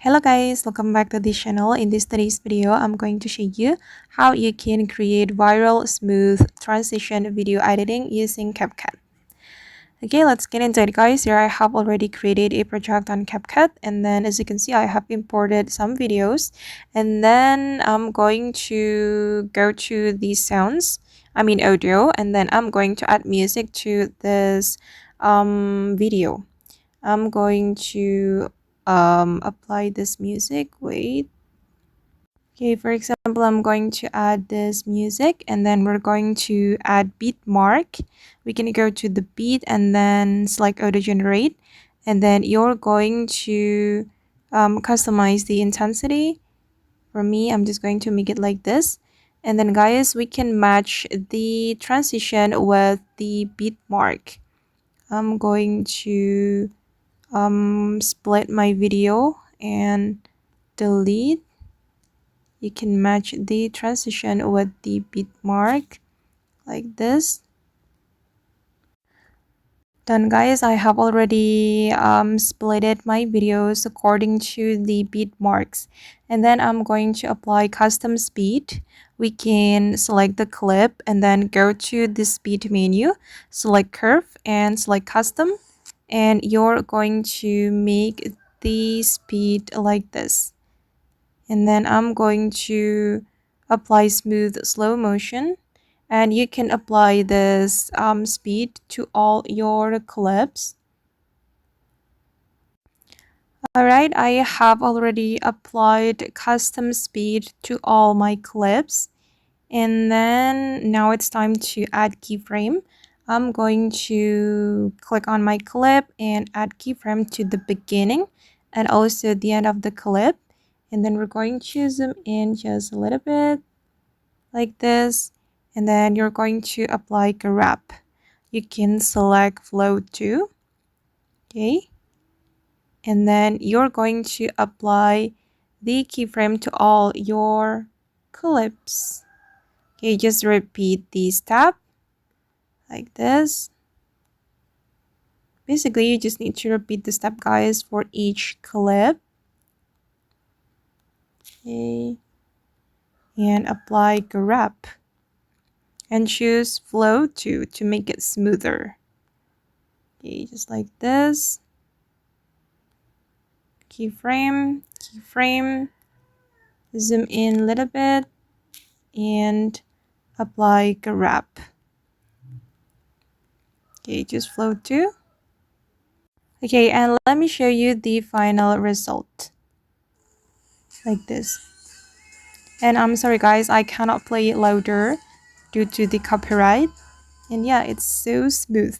Hello guys, welcome back to this channel. In today's video, I'm going to show you how you can create viral smooth transition video editing using CapCut. Okay, let's get into it guys. Here I have already created a project on CapCut, and then as you can see, I have imported some videos, and then I'm going to go to the audio, and then I'm going to add music to this video. I'm going to apply this music. Wait. Okay, for example, I'm going to add this music, and then we're going to add beat mark. We can go to the beat and then select auto generate, and then you're going to customize the intensity. For me, I'm just going to make it like this, and then guys, we can match the transition with the beat mark. I'm going to split my video and delete. You can match the transition with the beat mark like this. Done guys, I have already splitted my videos according to the beat marks, and then I'm going to apply custom speed. We can select the clip and then go to the speed menu, select curve and select custom, and you're going to make the speed like this. And then I'm going to apply smooth slow motion, and you can apply this speed to all your clips. Alright, I have already applied custom speed to all my clips, and then now it's time to add keyframe. I'm going to click on my clip and add keyframe to the beginning and also the end of the clip, and then we're going to zoom in just a little bit like this, and then you're going to apply a wrap. You can select flow 2, okay, and then you're going to apply the keyframe to all your clips. Okay, just repeat the step like this. Basically, you just need to repeat the step guys for each clip. Okay, and apply a wrap and choose flow 2 to make it smoother. Okay, just like this. Keyframe, zoom in a little bit and apply a wrap. Okay, just flow 2. Okay, and let me show you the final result like this. And I'm sorry guys, I cannot play it louder due to the copyright. And yeah, it's so smooth.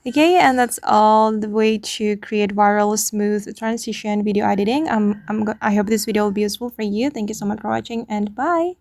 Okay, and that's all the way to create viral smooth transition video editing. I hope this video will be useful for you. Thank you so much for watching, and bye.